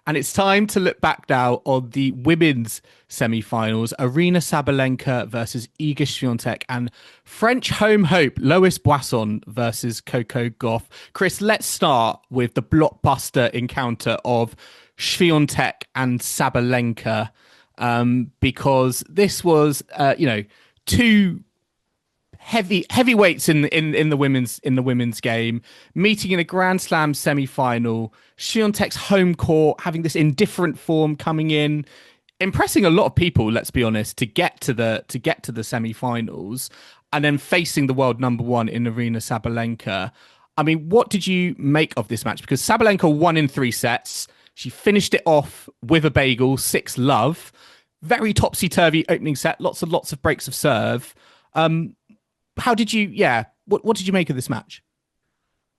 And it's time to look back now on the women's semi-finals. Aryna Sabalenka versus Iga Swiatek and French home hope Lois Boisson versus Coco Guaff. Chris, let's start with the blockbuster encounter of Swiatek and Sabalenka, because this was, two heavyweights in the women's game meeting in a Grand Slam semi-final. Swiatek's home court, having this indifferent form coming in, impressing a lot of people, let's be honest, to get to the semi-finals, and then facing the world number one in Aryna Sabalenka. I mean, what did you make of this match? Because Sabalenka won in 3 sets. She finished it off with a bagel, 6-love. Very topsy-turvy opening set, lots of breaks of serve. How did you, what did you make of this match?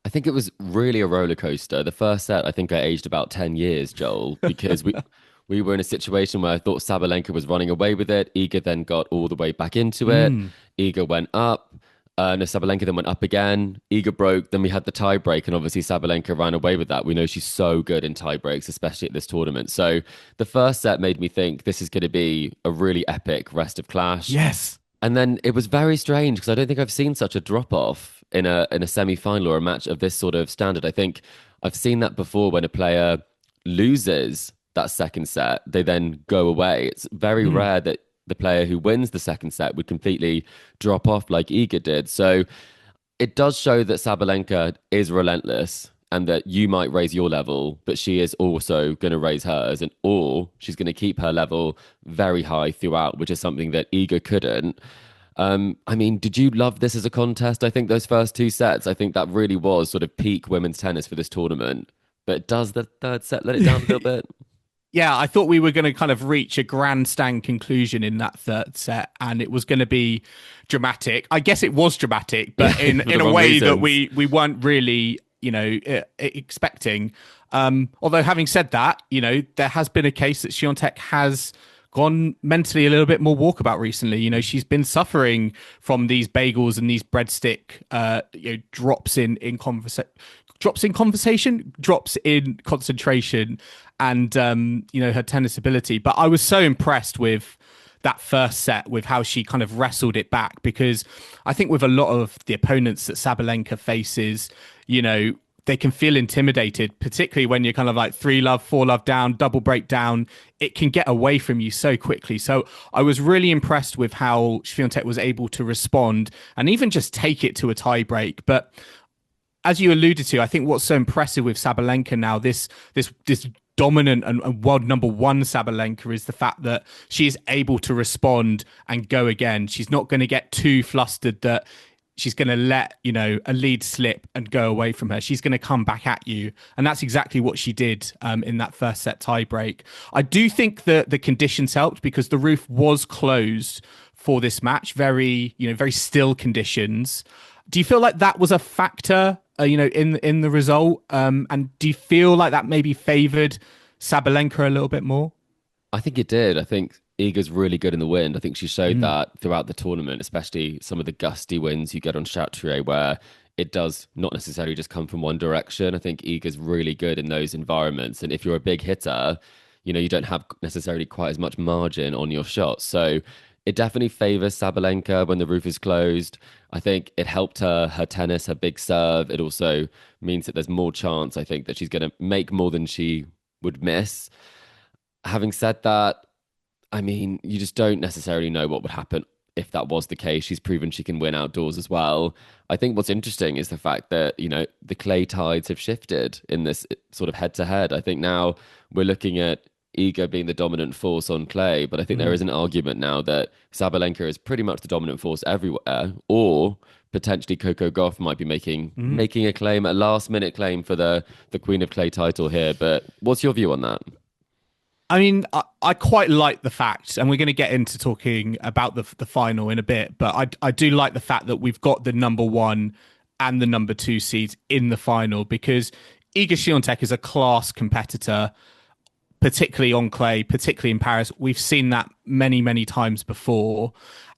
I think it was really a roller coaster. The first set, I think I aged about 10 years, Joel, because we were in a situation where I thought Sabalenka was running away with it. Iga then got all the way back into it. Iga went up. Sabalenka then went up again. Iga broke. Then we had the tie break, and obviously Sabalenka ran away with that. We know she's so good in tie breaks, especially at this tournament. So the first set made me think this is going to be a really epic rest of clash. Yes. And then it was very strange because I don't think I've seen such a drop-off in a semi-final or a match of this sort of standard. I think I've seen that before when a player loses that second set, they then go away. It's very rare that the player who wins the second set would completely drop off like Iga did. So it does show that Sabalenka is relentless and that you might raise your level, but she is also going to raise hers, or she's going to keep her level very high throughout, which is something that Iga couldn't. I mean, did you love this as a contest? I think those first 2 sets, I think that really was sort of peak women's tennis for this tournament. But does the third set let it down a little bit? Yeah, I thought we were going to kind of reach a grandstand conclusion in that third set, and it was going to be dramatic. I guess it was dramatic, but in a way reasons. That we weren't really, expecting. Although having said that, there has been a case that Swiatek has gone mentally a little bit more walkabout recently. She's been suffering from these bagels and these breadstick drops in conversation, drops in concentration, and her tennis ability. But I was so impressed with that first set, with how she kind of wrestled it back, because I think with a lot of the opponents that Sabalenka faces, they can feel intimidated, particularly when you're kind of like 3-love, 4-love down, double break down. It can get away from you so quickly. So I was really impressed with how Swiatek was able to respond and even just take it to a tie break. But as you alluded to, I think what's so impressive with Sabalenka now, this dominant and world number one Sabalenka, is the fact that she is able to respond and go again. She's not going to get too flustered that she's going to let, a lead slip and go away from her. She's going to come back at you. And that's exactly what she did in that first set tie break. I do think that the conditions helped because the roof was closed for this match. Very still conditions. Do you feel like that was a factor, in the result? And do you feel like that maybe favoured Sabalenka a little bit more? I think it did. I think Iga's really good in the wind. I think she showed that throughout the tournament, especially some of the gusty winds you get on Chatrier, where it does not necessarily just come from one direction. I think Iga's really good in those environments. And if you're a big hitter, you don't have necessarily quite as much margin on your shots. So it definitely favors Sabalenka when the roof is closed. I think it helped her tennis, her big serve. It also means that there's more chance, I think, that she's going to make more than she would miss. Having said that, I mean, you just don't necessarily know what would happen if that was the case. She's proven she can win outdoors as well. I think what's interesting is the fact that, the clay tides have shifted in this sort of head-to-head. I think now we're looking at Iga being the dominant force on clay, but I think there is an argument now that Sabalenka is pretty much the dominant force everywhere, or potentially Coco Guaff might be making a claim, a last-minute claim for the Queen of Clay title here. But what's your view on that? I mean, I quite like the fact, and we're going to get into talking about the final in a bit, but I do like the fact that we've got the number 1 and the number 2 seeds in the final, because Iga Swiatek is a class competitor, particularly on clay, particularly in Paris. We've seen that many, many times before.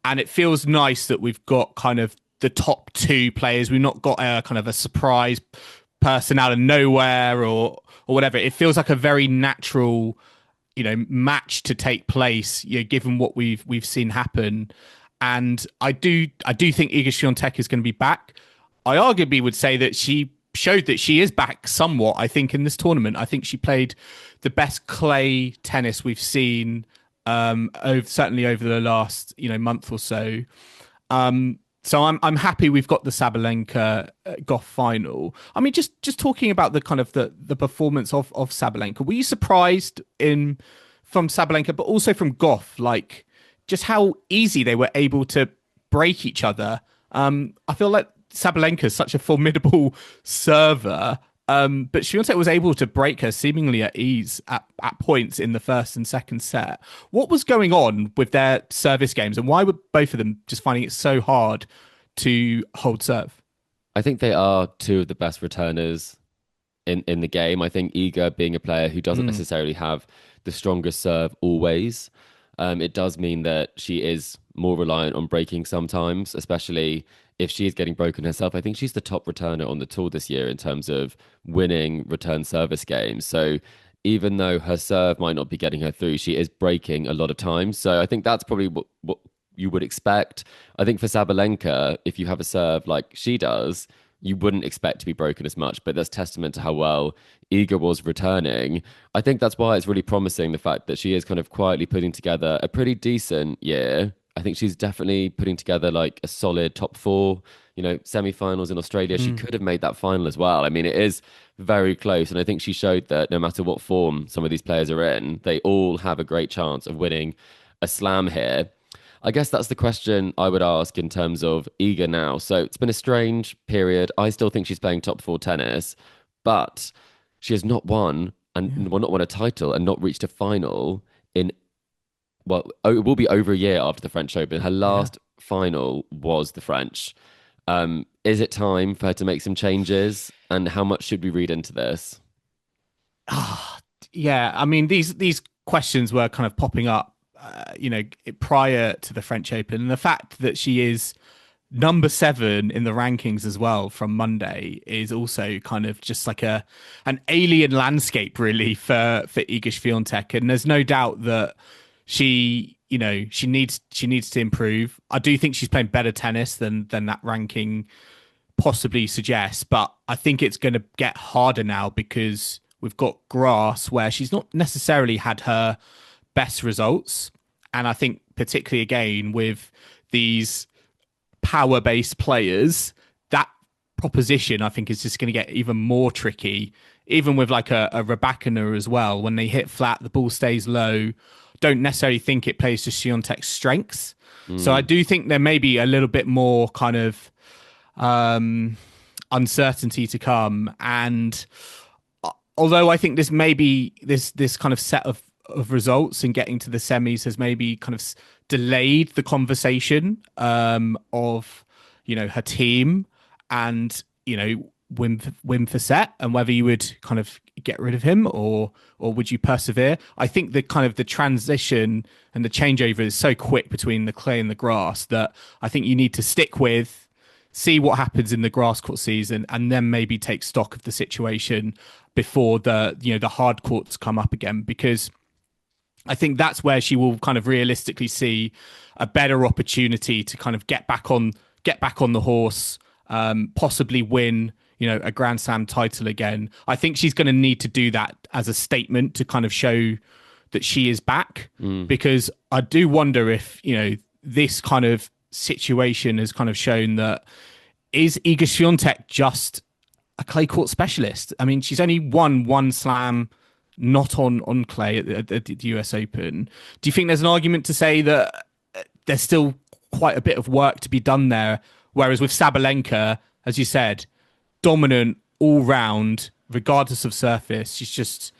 And it feels nice that we've got kind of the top 2 players. We've not got a kind of a surprise person out of nowhere or or whatever. It feels like a very natural, match to take place, given what we've seen happen. And I do think Iga Swiatek is going to be back. I arguably would say that she showed that she is back somewhat. I think in this tournament, I think she played the best clay tennis we've seen, certainly over the last month or so. So I'm happy we've got the Sabalenka Gauff final. I mean, just talking about the kind of the performance of Sabalenka, were you surprised in from Sabalenka, but also from Gauff, like just how easy they were able to break each other? I feel like Sabalenka is such a formidable server, but Swiatek was able to break her seemingly at ease at points in the first and second set. What was going on with their service games, and why were both of them just finding it so hard to hold serve? I think they are two of the best returners in the game. I think Iga, being a player who doesn't necessarily have the strongest serve always, it does mean that she is more reliant on breaking sometimes, especially if she is getting broken herself. I think she's the top returner on the tour this year in terms of winning return service games. So even though her serve might not be getting her through, she is breaking a lot of times. So I think that's probably what you would expect. I think for Sabalenka, if you have a serve like she does, you wouldn't expect to be broken as much, but that's testament to how well Iga was returning. I think that's why it's really promising, the fact that she is kind of quietly putting together a pretty decent year. I think she's definitely putting together like a solid top four, semi-finals in Australia. She could have made that final as well. I mean, it is very close. And I think she showed that no matter what form some of these players are in, they all have a great chance of winning a slam here. I guess that's the question I would ask in terms of Iga now. So it's been a strange period. I still think she's playing top four tennis, but she has not won not won a title and not reached a final in, well, it will be over a year after the French Open. Her last final was the French. Is it time for her to make some changes? And how much should we read into this? Yeah, I mean, these questions were kind of popping up prior to the French Open, and the fact that she is number 7 in the rankings as well from Monday is also kind of just like an alien landscape really for Iga Swiatek. And there's no doubt that she needs to improve. I do think she's playing better tennis than that ranking possibly suggests, but I think it's going to get harder now because we've got grass where she's not necessarily had her best results. And I think particularly again with these power-based players, that proposition I think is just going to get even more tricky. Even with like a Rybakina as well, when they hit flat, the ball stays low. Don't necessarily think it plays to Swiatek's strengths. So I do think there may be a little bit more kind of uncertainty to come. And although I think this maybe this kind of set of results and getting to the semis has maybe kind of delayed the conversation of her team and win for set, and whether you would kind of get rid of him or would you persevere. I think the kind of the transition and the changeover is so quick between the clay and the grass that I think you need to stick with, see what happens in the grass court season, and then maybe take stock of the situation before the hard courts come up again, because I think that's where she will kind of realistically see a better opportunity to kind of get back on the horse, possibly win, a Grand Slam title again. I think she's going to need to do that as a statement to kind of show that she is back, because I do wonder if, this kind of situation has kind of shown that, is Iga Swiatek just a clay court specialist? I mean, she's only won one slam not on clay at the US Open. Do you think there's an argument to say that there's still quite a bit of work to be done there? Whereas with Sabalenka, as you said, dominant all round, regardless of surface, she's just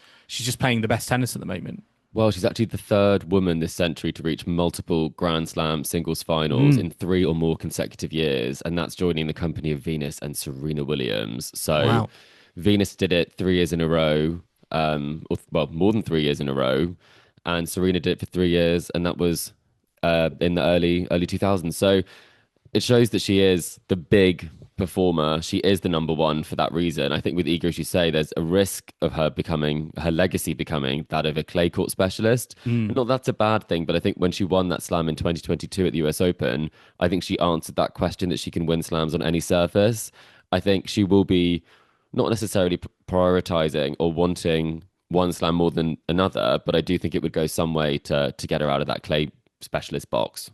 playing the best tennis at the moment. Well, she's actually the third woman this century to reach multiple Grand Slam singles finals in 3 or more consecutive years, and that's joining the company of Venus and Serena Williams. So wow. Venus did it 3 years in a row. More than 3 years in a row, and Serena did it for 3 years, and that was in the early 2000s. So it shows that she is the big performer. She is the number one for that reason. I think with Iga, as you say, there's a risk of her legacy becoming that of a clay court specialist. Mm. Not that's a bad thing, but I think when she won that slam in 2022 at the US Open, I think she answered that question that she can win slams on any surface. I think she will be not necessarily prioritizing or wanting one slam more than another, but I do think it would go some way to get her out of that clay specialist box.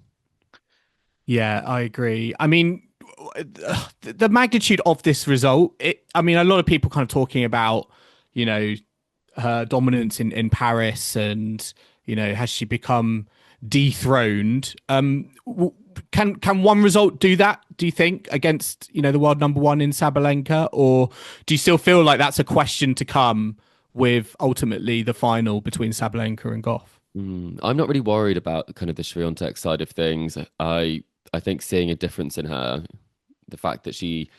Yeah, I agree. I mean, the magnitude of this result, I mean, a lot of people kind of talking about, you know, her dominance in Paris and, you know, has she become dethroned? Can one result do that, do you think, against, you know, the world number one in Sabalenka? Or do you still feel like that's a question to come with ultimately the final between Sabalenka and Gauff? I'm not really worried about kind of the Swiatek side of things. I think seeing a difference in her, the fact that she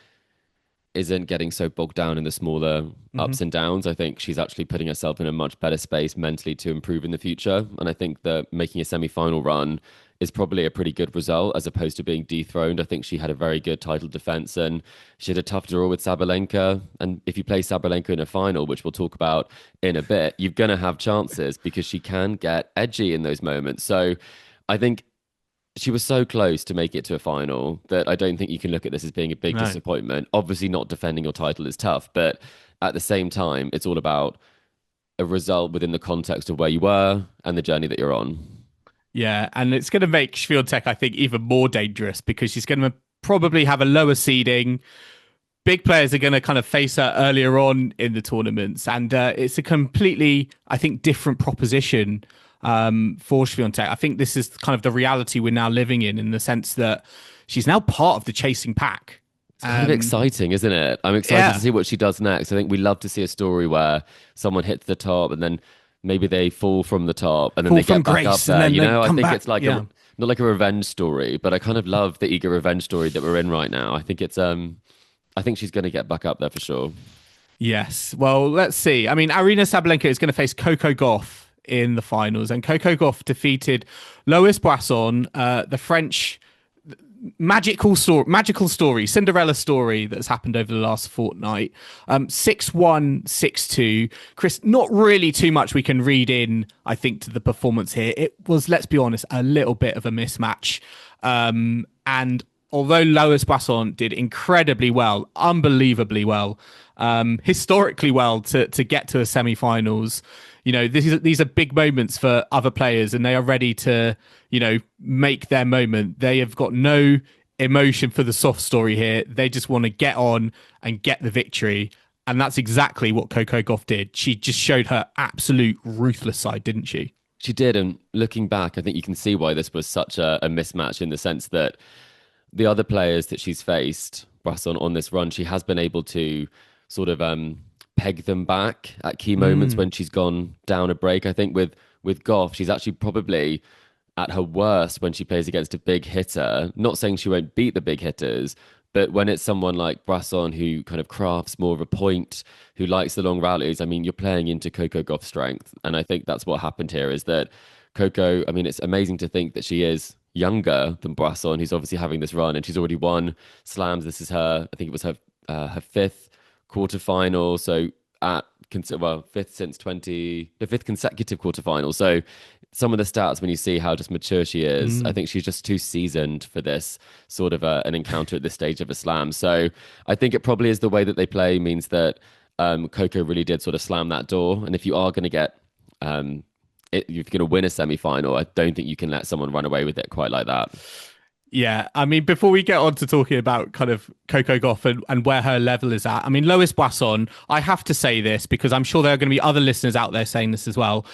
isn't getting so bogged down in the smaller Hmm. ups and downs. I think she's actually putting herself in a much better space mentally to improve in the future. And I think that making a semi-final run is probably a pretty good result as opposed to being dethroned. I think she had a very good title defense and she had a tough draw with Sabalenka. And if you play Sabalenka in a final, which we'll talk about in a bit, you're going to have chances because she can get edgy in those moments. So I think she was so close to make it to a final that I don't think you can look at this as being a big No. disappointment. Obviously, not defending your title is tough, but at the same time, it's all about a result within the context of where you were and the journey that you're on. Yeah, and it's going to make Swiatek, I think, even more dangerous because she's going to probably have a lower seeding. Big players are going to kind of face her earlier on in the tournaments, and it's a completely, I think, different proposition for Swiatek. I think this is kind of the reality we're now living in the sense that she's now part of the chasing pack. It's kind of exciting, isn't it? I'm excited Yeah, to see what she does next. I think we love to see a story where someone hits the top and then maybe they fall from the top and then fall they from get back up grace and there. then You they know, I come think back. it's like Yeah. a not like a revenge story, but I kind of love the eager revenge story that we're in right now. I think it's I think she's going to get back up there for sure. Yes. Well, let's see. I mean, Aryna Sabalenka is going to face Coco Gauff in the finals, and Coco Gauff defeated Lois Boisson, the French magical story, Cinderella story that's happened over the last fortnight. 6-1, 6-2. Chris, not really too much we can read in, I think, to the performance here. It was, let's be honest, a little bit of a mismatch. And although Lois Boisson did incredibly well, unbelievably well, historically well to get to the semi-finals, you know, these are big moments for other players, and they are ready to, you know, make their moment. They have got no emotion for the soft story here. They just want to get on and get the victory. And that's exactly what Coco Gauff did. She just showed her absolute ruthless side, didn't she? She did, and looking back, I think you can see why this was such a mismatch in the sense that the other players that she's faced, Brasson, on this run, she has been able to sort of peg them back at key moments when she's gone down a break. I think with Goff, she's actually probably at her worst when she plays against a big hitter. Not saying she won't beat the big hitters, but when it's someone like Brasson who kind of crafts more of a point, who likes the long rallies, I mean, you're playing into Coco Goff's strength. And I think that's what happened here is that Coco, I mean, it's amazing to think that she is younger than Brasson, who's obviously having this run and she's already won slams. This is her, I think it was her fifth quarterfinal. So fifth since the fifth consecutive quarterfinal. So some of the stats, when you see how just mature she is, I think she's just too seasoned for this sort of an encounter at this stage of a slam. So I think it probably is the way that they play means that Coco really did sort of slam that door. And if you are going to get if you're going to win a semi-final, I don't think you can let someone run away with it quite like that. Yeah, I mean, before we get on to talking about kind of Coco Gauff and where her level is at, I mean, Lois Boisson, I have to say this because I'm sure there are going to be other listeners out there saying this as well.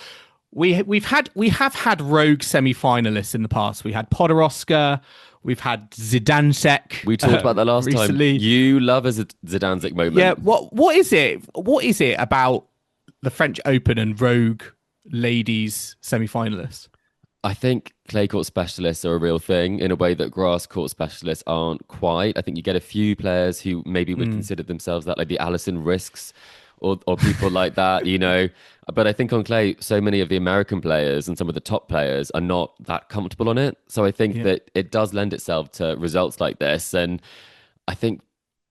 We have had rogue semi-finalists in the past. We had Podoroska, we've had Zidansek. We talked about that last recently. time. You love a Zidansek moment. Yeah, what is it? What is it about the French Open and rogue ladies semi-finalists? I think clay court specialists are a real thing in a way that grass court specialists aren't quite. I think you get a few players who maybe would consider themselves that, like the Alison Risks or people like that, you know. But I think on clay, so many of the American players and some of the top players are not that comfortable on it. So I think Yeah. that it does lend itself to results like this. And I think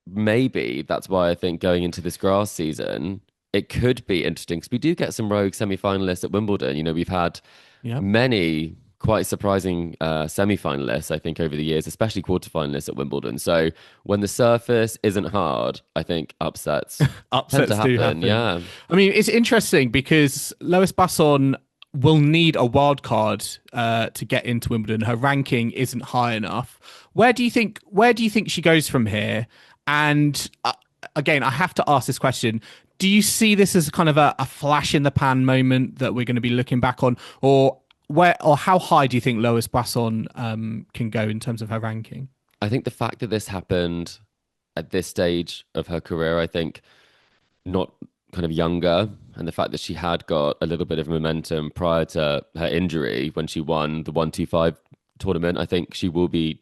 maybe that's why I think going into this grass season, it could be interesting because we do get some rogue semi-finalists at Wimbledon. We've had Yeah. many quite surprising semi-finalists, I think, over the years, especially quarterfinalists at Wimbledon. So when the surface isn't hard, I think upsets tend to Upsets do happen. happen. Yeah. I mean, it's interesting because Lois Boisson will need a wild card to get into Wimbledon. Her ranking isn't high enough. Where do you think she goes from here? And again, I have to ask this question. Do you see this as kind of a flash in the pan moment that we're going to be looking back on, or how high do you think Lois Boisson can go in terms of her ranking? I think the fact that this happened at this stage of her career, I think not kind of younger, and the fact that she had got a little bit of momentum prior to her injury when she won the 125 tournament, I think she will be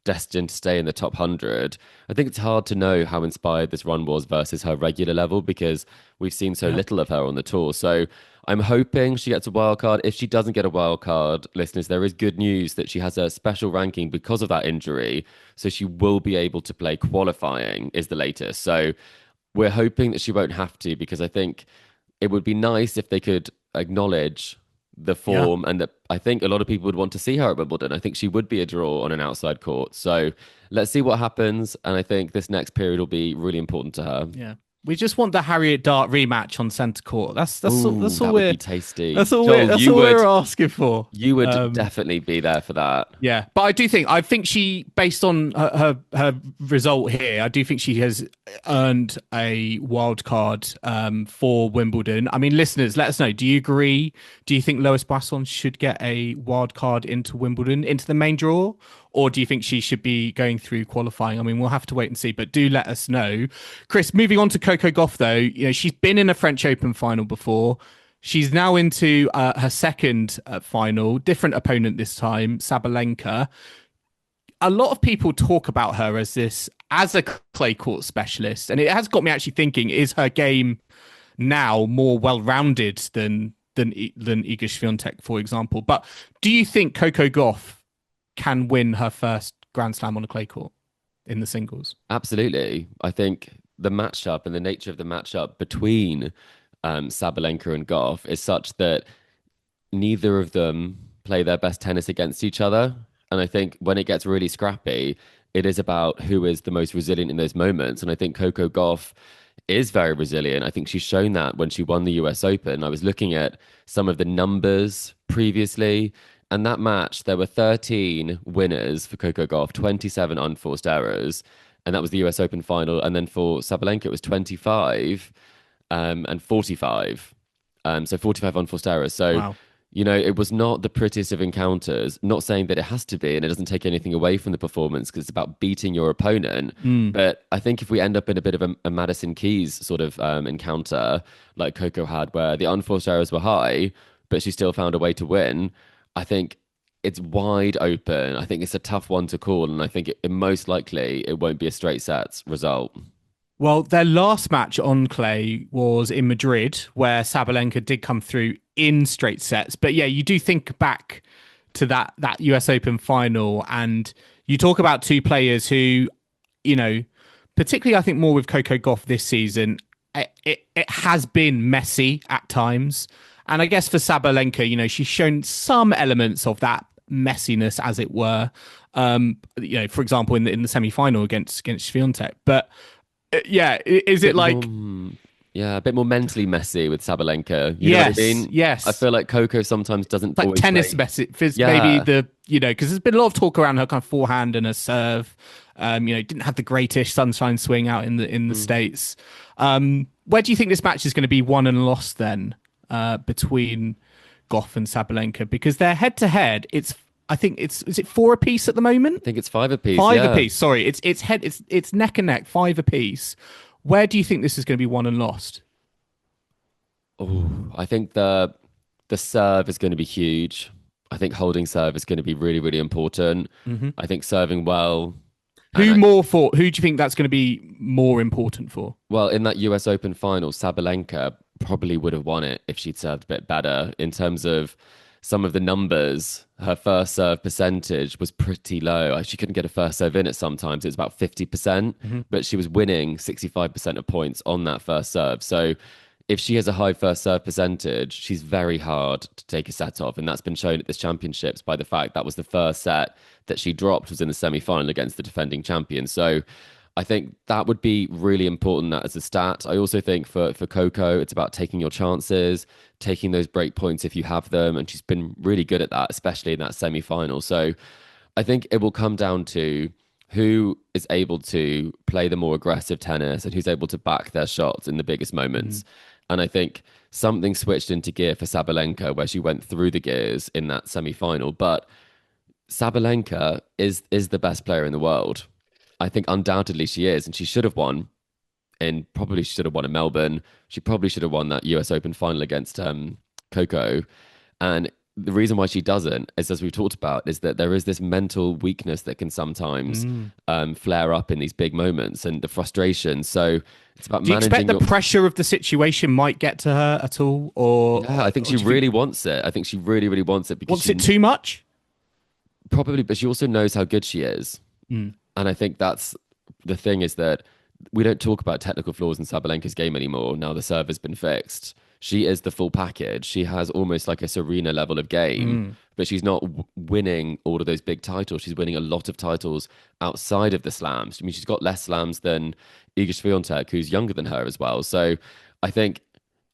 destined to stay in the top 100. I think it's hard to know how inspired this run was versus her regular level because we've seen so Yeah. little of her on the tour. So I'm hoping she gets a wild card. If she doesn't get a wild card, listeners, there is good news that she has a special ranking because of that injury. So she will be able to play qualifying, is the latest. So we're hoping that she won't have to because I think it would be nice if they could acknowledge the Yeah. form and that I think a lot of people would want to see her at Wimbledon. I think she would be a draw on an outside court. So let's see what happens. And I think this next period will be really important to her. Yeah. We just want the Harriet Dart rematch on centre court. Ooh, That's all that would we're be tasty. that's all we're Joel, that's all we're asking for. you would definitely be there for that. Yeah, but I think she, based on her result here, I do think she has earned a wild card for Wimbledon. I mean, listeners, let us know. Do you agree? Do you think Lois Boisson should get a wild card into Wimbledon, into the main draw, or do you think she should be going through qualifying? I mean, we'll have to wait and see, but do let us know. Chris, moving on to Coco Gauff, though, she's been in a French Open final before. She's now into her second final, different opponent this time, Sabalenka. A lot of people talk about her as a clay court specialist, and it has got me actually thinking: is her game now more well-rounded than Iga Swiatek, for example? But do you think Coco Gauff can win her first Grand Slam on a clay court in the singles? Absolutely. I think the matchup and the nature of the matchup between Sabalenka and Gauff is such that neither of them play their best tennis against each other. And I think when it gets really scrappy, it is about who is the most resilient in those moments. And I think Coco Gauff is very resilient. I think she's shown that when she won the US Open. I was looking at some of the numbers previously, and that match, there were 13 winners for Coco Gauff, 27 unforced errors. And that was the US Open final. And then for Sabalenka, it was 25 and 45. So 45 unforced errors. So, Wow. it was not the prettiest of encounters. Not saying that it has to be, and it doesn't take anything away from the performance because it's about beating your opponent. But I think if we end up in a bit of a Madison Keys sort of encounter like Coco had, where the unforced errors were high, but she still found a way to win, I think it's wide open. I think it's a tough one to call, and I think it most likely it won't be a straight sets result. Well, their last match on clay was in Madrid, where Sabalenka did come through in straight sets. But yeah, you do think back to that US Open final, and you talk about two players who, particularly I think more with Coco Gauff this season, it has been messy at times. And I guess for Sabalenka, she's shown some elements of that messiness, as it were. For example, in the semi final against Swiatek. But yeah, is it like Yeah, a bit more mentally messy with Sabalenka. You know what I mean? Yes. I feel like Coco sometimes doesn't like always tennis play. messy? Yeah. Maybe because there's been a lot of talk around her kind of forehand and her serve. Didn't have the greatest sunshine swing out in the States. Where do you think this match is going to be won and lost then between Gauff and Sabalenka? Because they're head to head. I think is it four apiece at the moment? I think it's five apiece. Five Yeah. apiece. Sorry, it's neck and neck, five apiece. Where do you think this is going to be won and lost? Oh, I think the serve is going to be huge. I think holding serve is going to be really, really important. I think serving well. Who And Who do you think that's going to be more important for? well, in that US Open final, Sabalenka probably would have won it if she'd served a bit better. In terms of some of the numbers, her first serve percentage was pretty low. She couldn't get a first serve in at sometimes. It was about 50%, but she was winning 65% of points on that first serve. So if she has a high first serve percentage, she's very hard to take a set off. And that's been shown at this championships by the fact that was the first set that she dropped was in the semi-final against the defending champion. So I think that would be really important that as a stat. I also think for Coco, it's about taking your chances, taking those break points if you have them. And she's been really good at that, especially in that semi-final. So I think it will come down to who is able to play the more aggressive tennis and who's able to back their shots in the biggest moments. And I think something switched into gear for Sabalenka where she went through the gears in that semi-final. But Sabalenka is the best player in the world. I think undoubtedly she is, and she should have won. And probably she should have won in Melbourne. She probably should have won that US Open final against Coco. And the reason why she doesn't is, as we've talked about, is that there is this mental weakness that can sometimes flare up in these big moments and the frustration. So it's about managing. Do you expect the pressure of the situation might get to her at all? Or yeah, I think she really wants it. I think she really, really wants it. Because wants it too much? Probably, but she also knows how good she is. And I think that's the thing, is that we don't talk about technical flaws in Sabalenka's game anymore. Now the serve has been fixed. She is the full package. She has almost like a Serena level of game, but she's not winning all of those big titles. She's winning a lot of titles outside of the slams. I mean, she's got less slams than Iga Swiatek, who's younger than her as well. So I think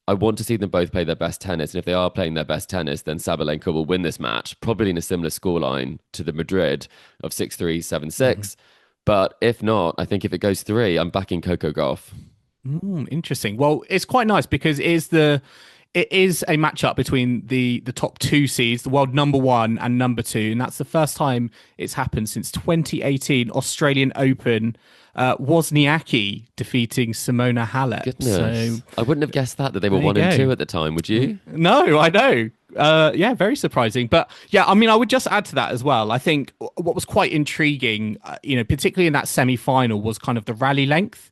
I want to see them both play their best tennis. And if they are playing their best tennis, then Sabalenka will win this match, probably in a similar scoreline to the Madrid of 6-3, 7-6. But if not, I think if it goes 3, I'm backing Coco Guaff. Interesting. Well, it's quite nice because it is a matchup between the top 2 seeds, the world number 1 and number 2, and that's the first time it's happened since 2018 Australian Open. Wozniacki defeating Simona Halep. Goodness. So, I wouldn't have guessed that they were 1 and 2 at the time, would you? No, I know. Yeah, very surprising. But yeah, I mean, I would just add to that as well. I think what was quite intriguing, particularly in that semi-final, was kind of the rally length.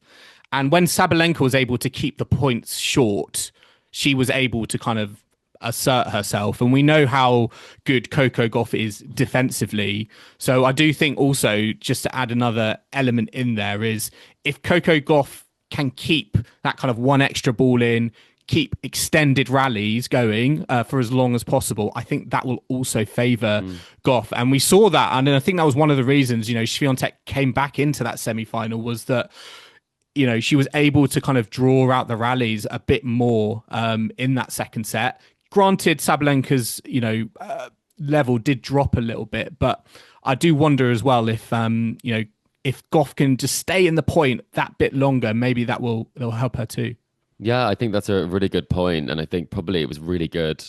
And when Sabalenka was able to keep the points short, she was able to kind of assert herself. And we know how good Coco Guaff is defensively. So I do think also, just to add another element in there, is if Coco Guaff can keep that kind of one extra ball in, keep extended rallies going for as long as possible, I think that will also favour Gauff. And we saw that. And I think that was one of the reasons, Swiatek came back into that semi-final, was that she was able to kind of draw out the rallies a bit more in that second set. Granted, Sabalenka's, level did drop a little bit, but I do wonder as well if, if Gauff can just stay in the point that bit longer, maybe that'll help her too. Yeah, I think that's a really good point. And I think probably it was really good,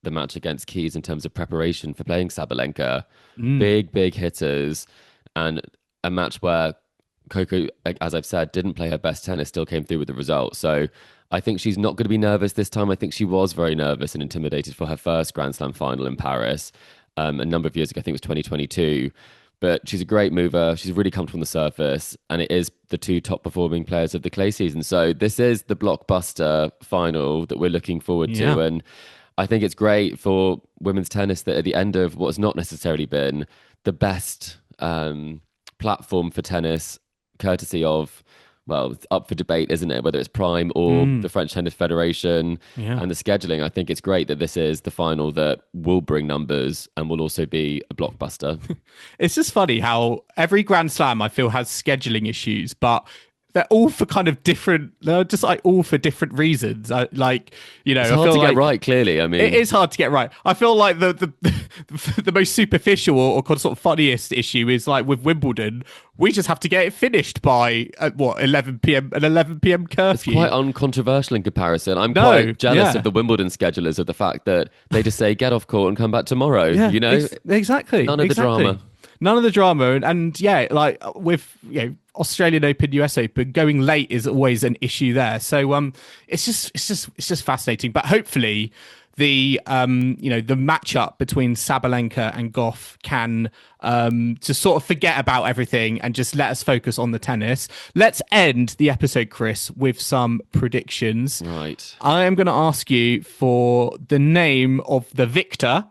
the match against Keys, in terms of preparation for playing Sabalenka. Big hitters, and a match where Coco, as I've said, didn't play her best tennis, still came through with the result. So I think she's not going to be nervous this time. I think she was very nervous and intimidated for her first Grand Slam final in Paris a number of years ago. I think it was 2022. But she's a great mover. She's really comfortable on the surface. And it is the 2 top performing players of the clay season. So this is the blockbuster final that we're looking forward to. And I think it's great for women's tennis that at the end of what has not necessarily been the best platform for tennis, courtesy of, well, it's up for debate, isn't it? Whether it's Prime or the French Tennis Federation and the scheduling. I think it's great that this is the final that will bring numbers and will also be a blockbuster. It's just funny how every Grand Slam I feel has scheduling issues, but they're all for kind of different. They're just like all for different reasons. It's hard to get right. Clearly, I mean, it is hard to get right. I feel like the most superficial or sort of funniest issue is like with Wimbledon. We just have to get it finished by 11 p.m. an 11 p.m. curfew. It's quite uncontroversial in comparison. I'm quite jealous of the Wimbledon schedulers, of the fact that they just say get off court and come back tomorrow. Exactly. None of the drama. None of the drama. And like with Australian Open, US Open, going late is always an issue there. So it's just fascinating. But hopefully the matchup between Sabalenka and Gauff can just sort of forget about everything and just let us focus on the tennis. Let's end the episode, Chris, with some predictions. Right. I am going to ask you for the name of the victor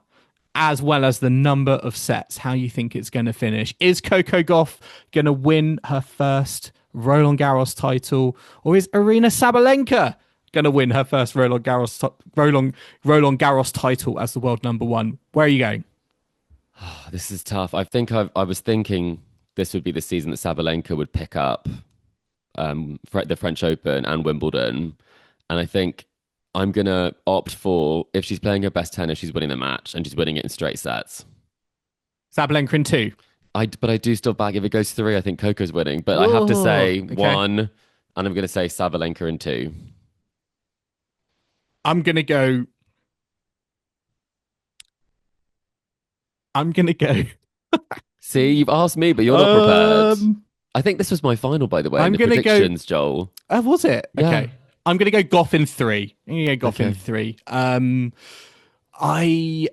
as well as the number of sets, how you think it's going to finish. Is Coco Guaff going to win her first Roland-Garros title, or is Aryna Sabalenka going to win her first Roland-Garros title as the world number one? Where are you going? This is tough. I was thinking this would be the season that Sabalenka would pick up the French Open and Wimbledon. And I think I'm going to opt for, if she's playing her best tennis, she's winning the match and she's winning it in straight sets. Sabalenka in two. But I do still back, if it goes three, I think Coco's winning. But I have to say one, and I'm going to say Sabalenka in two. I'm going to go. See, you've asked me, but you're not prepared. I think this was my final, by the way. I'm going to go. Joel. Was it? Yeah. Okay. I'm going to go Gauff in three. Gauff in three. I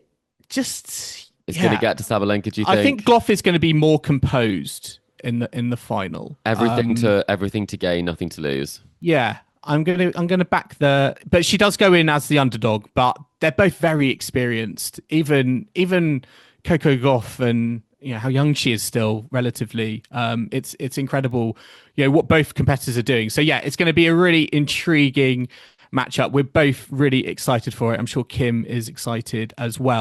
just. It's going to get to Sabalenka, do you think? I think Gauff is going to be more composed in the final. Everything to gain, nothing to lose. Yeah. I'm gonna back but she does go in as the underdog, but they're both very experienced. Even Coco Guaff, and how young she is still relatively. It's incredible, what both competitors are doing. So yeah, it's going to be a really intriguing matchup. We're both really excited for it. I'm sure Kim is excited as well.